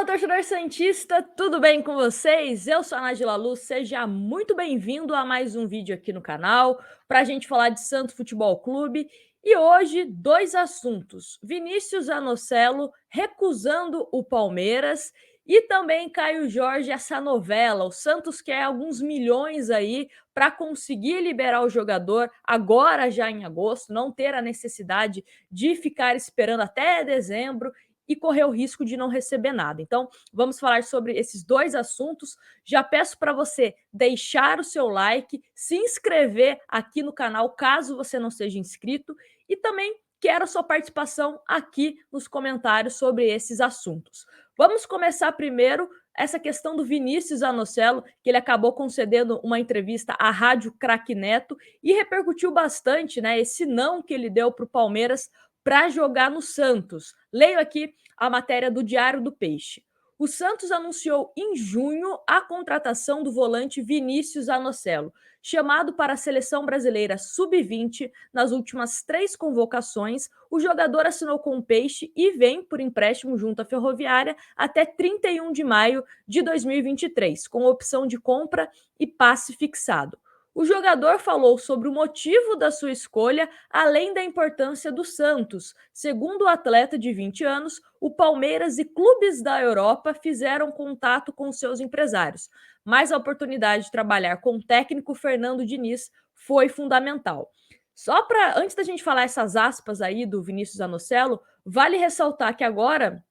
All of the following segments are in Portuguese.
torcedor santista, tudo bem com vocês? Eu sou a Nájila Luz, seja muito bem-vindo a mais um vídeo aqui no canal para a gente falar de Santos Futebol Clube. E hoje, dois assuntos: Vinícius Anocelo recusando o Palmeiras e também Caio Jorge, essa novela. O Santos quer alguns milhões aí para conseguir liberar o jogador agora, já em agosto, não ter a necessidade de ficar esperando até dezembro e correr o risco de não receber nada. Então, vamos falar sobre esses dois assuntos. Já peço para você deixar o seu like, se inscrever aqui no canal, caso você não seja inscrito, e também quero a sua participação aqui nos comentários sobre esses assuntos. Vamos começar primeiro essa questão do Vinícius Anocelo, que ele acabou concedendo uma entrevista à Rádio Craque Neto e repercutiu bastante, né, esse não que ele deu para o Palmeiras para jogar no Santos. Leio aqui a matéria do Diário do Peixe. O Santos anunciou em junho a contratação do volante Vinícius Anocelo, chamado para a seleção brasileira sub-20 nas últimas 3 convocações. O jogador assinou com o Peixe e vem por empréstimo junto à Ferroviária até 31 de maio de 2023, com opção de compra e passe fixado. O jogador falou sobre o motivo da sua escolha, além da importância do Santos. Segundo o atleta de 20 anos, o Palmeiras e clubes da Europa fizeram contato com seus empresários, mas a oportunidade de trabalhar com o técnico Fernando Diniz foi fundamental. Só para, antes da gente falar essas aspas aí do Vinícius Anocelo, vale ressaltar que agora,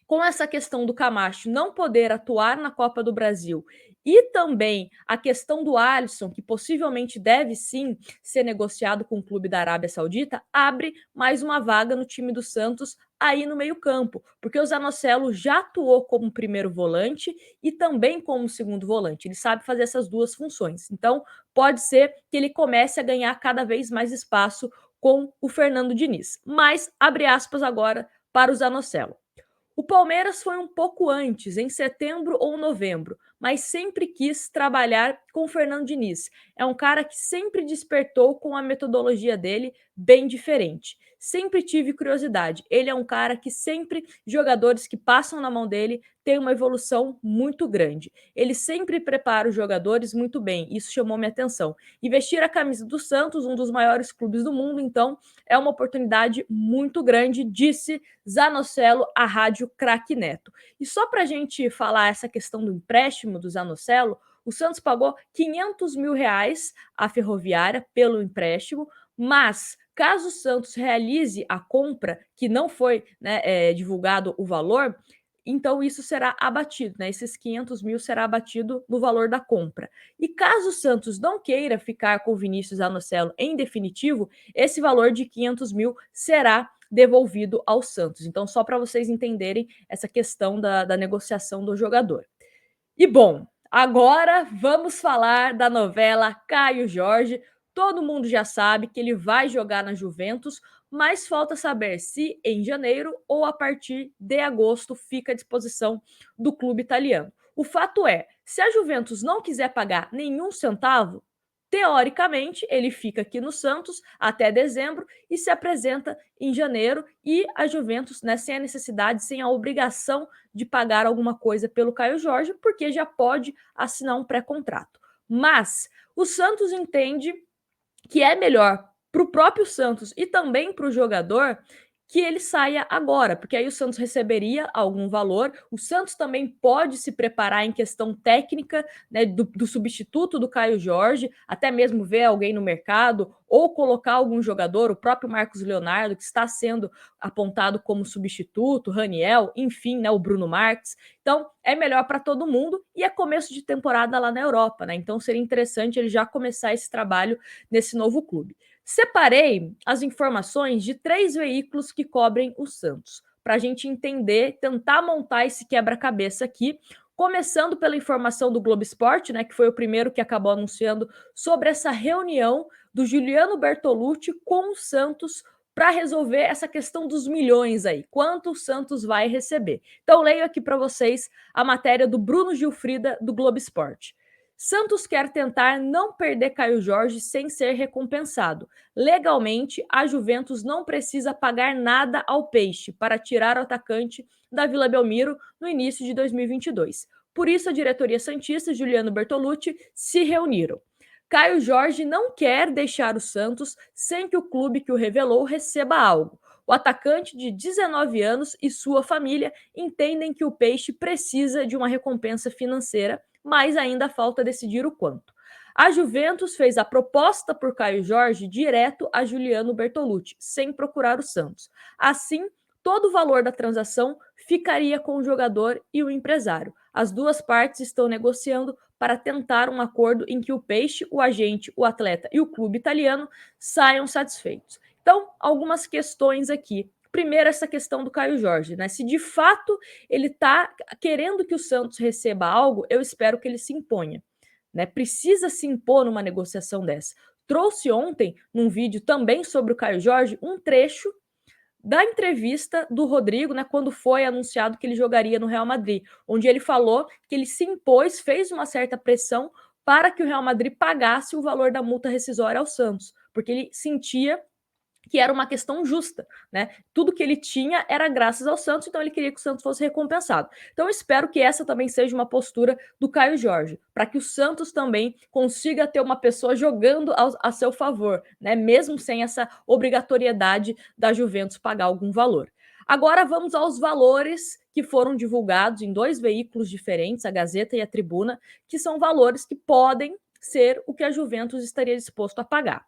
com essa questão do Camacho não poder atuar na Copa do Brasil e também a questão do Alisson, que possivelmente deve sim ser negociado com o clube da Arábia Saudita, abre mais uma vaga no time do Santos aí no meio-campo, porque o Zanocelo já atuou como primeiro volante e também como segundo volante. Ele sabe fazer essas duas funções. Então, pode ser que ele comece a ganhar cada vez mais espaço com o Fernando Diniz. Mas, abre aspas agora para o Zanocelo. O Palmeiras foi um pouco antes, em setembro ou novembro, mas sempre quis trabalhar com o Fernando Diniz. É um cara que sempre despertou com a metodologia dele bem diferente. Sempre tive curiosidade. Ele é um cara que sempre, jogadores que passam na mão dele, têm uma evolução muito grande. Ele sempre prepara os jogadores muito bem. Isso chamou minha atenção. E vestir a camisa do Santos, um dos maiores clubes do mundo, então, é uma oportunidade muito grande, disse Zanocelo à Rádio Craque Neto. E só para a gente falar essa questão do empréstimo do Zanocelo, o Santos pagou 500 mil reais à Ferroviária pelo empréstimo, mas caso o Santos realize a compra, que não foi, né, divulgado o valor, então isso será abatido, né? Esses 500 mil será abatido no valor da compra. E caso o Santos não queira ficar com o Vinícius Anocelo em definitivo, esse valor de 500 mil será devolvido ao Santos. Então, só para vocês entenderem essa questão da negociação do jogador. E bom, agora vamos falar da novela Caio Jorge. Todo mundo já sabe que ele vai jogar na Juventus, mas falta saber se em janeiro ou a partir de agosto fica à disposição do clube italiano. O fato é, se a Juventus não quiser pagar nenhum centavo, teoricamente, ele fica aqui no Santos até dezembro e se apresenta em janeiro e a Juventus, né, sem a necessidade, sem a obrigação de pagar alguma coisa pelo Caio Jorge, porque já pode assinar um pré-contrato. Mas o Santos entende que é melhor para o próprio Santos e também para o jogador que ele saia agora, porque aí o Santos receberia algum valor. O Santos também pode se preparar em questão técnica, né, do substituto do Caio Jorge, até mesmo ver alguém no mercado ou colocar algum jogador, o próprio Marcos Leonardo, que está sendo apontado como substituto, Raniel, enfim, né, o Bruno Marques. Então, é melhor para todo mundo e é começo de temporada lá na Europa, né? Então, seria interessante ele já começar esse trabalho nesse novo clube. Separei as informações de 3 veículos que cobrem o Santos, para a gente entender, tentar montar esse quebra-cabeça aqui, começando pela informação do Globo Esporte, né, que foi o primeiro que acabou anunciando sobre essa reunião do Juliano Bertolucci com o Santos para resolver essa questão dos milhões aí, quanto o Santos vai receber. Então, leio aqui para vocês a matéria do Bruno Gilfrida, do Globo Esporte. Santos quer tentar não perder Caio Jorge sem ser recompensado. Legalmente, a Juventus não precisa pagar nada ao Peixe para tirar o atacante da Vila Belmiro no início de 2022. Por isso, a diretoria santista e Juliano Bertolucci se reuniram. Caio Jorge não quer deixar o Santos sem que o clube que o revelou receba algo. O atacante de 19 anos e sua família entendem que o Peixe precisa de uma recompensa financeira, mas ainda falta decidir o quanto. A Juventus fez a proposta por Caio Jorge direto a Juliano Bertolucci, sem procurar o Santos. Assim, todo o valor da transação ficaria com o jogador e o empresário. As duas partes estão negociando para tentar um acordo em que o Peixe, o agente, o atleta e o clube italiano saiam satisfeitos. Então, algumas questões aqui. Primeiro, essa questão do Caio Jorge, né? Se de fato ele está querendo que o Santos receba algo, eu espero que ele se imponha, né? Precisa se impor numa negociação dessa. Trouxe ontem, num vídeo também sobre o Caio Jorge, um trecho da entrevista do Rodrigo, né, quando foi anunciado que ele jogaria no Real Madrid, onde ele falou que ele se impôs, fez uma certa pressão para que o Real Madrid pagasse o valor da multa rescisória ao Santos, porque ele sentia que era uma questão justa, né? Tudo que ele tinha era graças ao Santos, então ele queria que o Santos fosse recompensado. Então eu espero que essa também seja uma postura do Caio Jorge, para que o Santos também consiga ter uma pessoa jogando a seu favor, né? Mesmo sem essa obrigatoriedade da Juventus pagar algum valor. Agora vamos aos valores que foram divulgados em dois veículos diferentes, a Gazeta e a Tribuna, que são valores que podem ser o que a Juventus estaria disposto a pagar.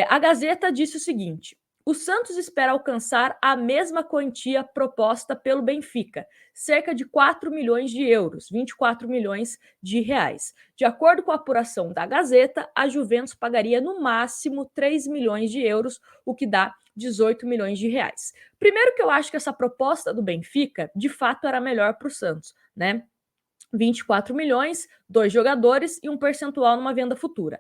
A Gazeta disse o seguinte: o Santos espera alcançar a mesma quantia proposta pelo Benfica, cerca de 4 milhões de euros, 24 milhões de reais. De acordo com a apuração da Gazeta, a Juventus pagaria no máximo 3 milhões de euros, o que dá 18 milhões de reais. Primeiro que eu acho que essa proposta do Benfica, de fato, era melhor para o Santos, né? 24 milhões, 2 jogadores e um percentual numa venda futura.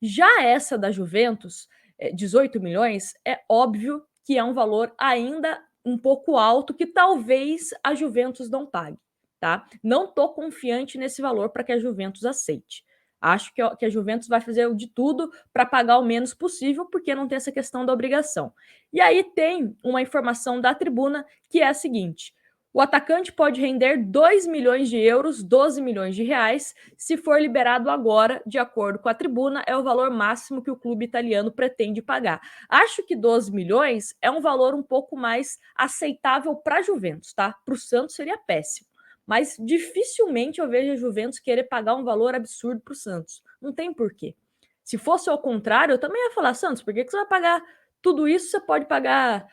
Já essa da Juventus, 18 milhões, é óbvio que é um valor ainda um pouco alto que talvez a Juventus não pague, tá? Não estou confiante nesse valor para que a Juventus aceite. Acho que a Juventus vai fazer de tudo para pagar o menos possível, porque não tem essa questão da obrigação. E aí tem uma informação da Tribuna que é a seguinte: o atacante pode render 2 milhões de euros, 12 milhões de reais, se for liberado agora, de acordo com a Tribuna, é o valor máximo que o clube italiano pretende pagar. Acho que 12 milhões é um valor um pouco mais aceitável para a Juventus, tá? Para o Santos seria péssimo. Mas dificilmente eu vejo a Juventus querer pagar um valor absurdo para o Santos. Não tem porquê. Se fosse ao contrário, eu também ia falar: Santos, por que você vai pagar tudo isso? Você pode pagar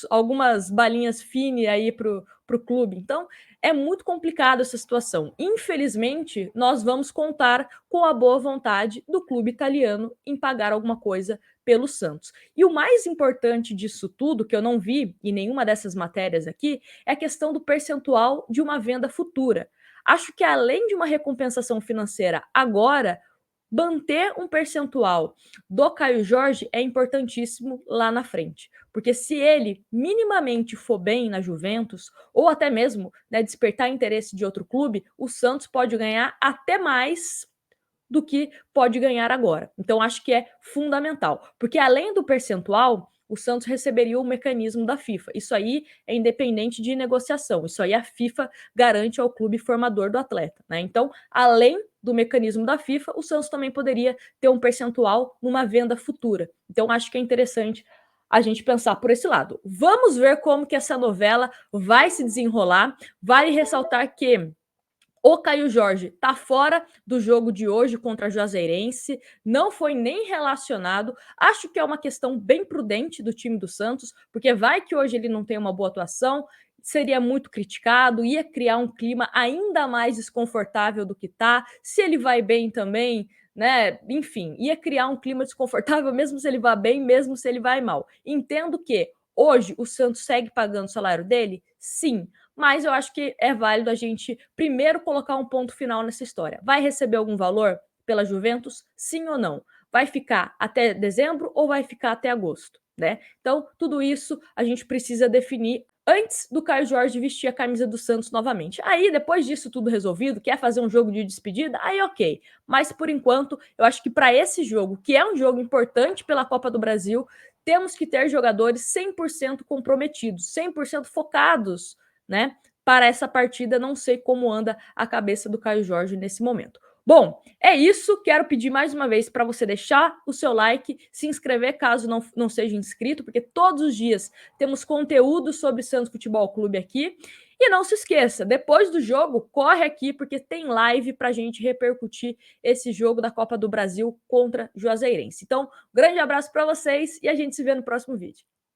algumas balinhas fine aí pro clube. Então, é muito complicado essa situação. Infelizmente, nós vamos contar com a boa vontade do clube italiano em pagar alguma coisa pelo Santos. E o mais importante disso tudo, que eu não vi em nenhuma dessas matérias aqui, é a questão do percentual de uma venda futura. Acho que além de uma recompensação financeira agora, manter um percentual do Caio Jorge é importantíssimo lá na frente, porque se ele minimamente for bem na Juventus, ou até mesmo, né, despertar interesse de outro clube, o Santos pode ganhar até mais do que pode ganhar agora. Então acho que é fundamental, porque além do percentual, o Santos receberia o mecanismo da FIFA. Isso aí é independente de negociação. Isso aí a FIFA garante ao clube formador do atleta, né? Então, além do mecanismo da FIFA, o Santos também poderia ter um percentual numa venda futura. Então, acho que é interessante a gente pensar por esse lado. Vamos ver como que essa novela vai se desenrolar. Vale ressaltar que o Caio Jorge está fora do jogo de hoje contra a Juazeirense, não foi nem relacionado. Acho que é uma questão bem prudente do time do Santos, porque vai que hoje ele não tem uma boa atuação, seria muito criticado, ia criar um clima ainda mais desconfortável do que tá. Se ele vai bem também, né? Enfim, ia criar um clima desconfortável, mesmo se ele vai bem, mesmo se ele vai mal. Entendo que hoje o Santos segue pagando o salário dele? Sim, mas eu acho que é válido a gente primeiro colocar um ponto final nessa história. Vai receber algum valor pela Juventus? Sim ou não? Vai ficar até dezembro ou vai ficar até agosto, né? Então, tudo isso a gente precisa definir antes do Caio Jorge vestir a camisa do Santos novamente. Aí, depois disso tudo resolvido, quer fazer um jogo de despedida? Aí ok. Mas, por enquanto, eu acho que para esse jogo, que é um jogo importante pela Copa do Brasil, temos que ter jogadores 100% comprometidos, 100% focados, né? Para essa partida, não sei como anda a cabeça do Caio Jorge nesse momento. Bom, é isso. Quero pedir mais uma vez para você deixar o seu like, se inscrever caso não seja inscrito, porque todos os dias temos conteúdo sobre Santos Futebol Clube aqui. E não se esqueça, depois do jogo, corre aqui, porque tem live para a gente repercutir esse jogo da Copa do Brasil contra Juazeirense. Então, grande abraço para vocês e a gente se vê no próximo vídeo.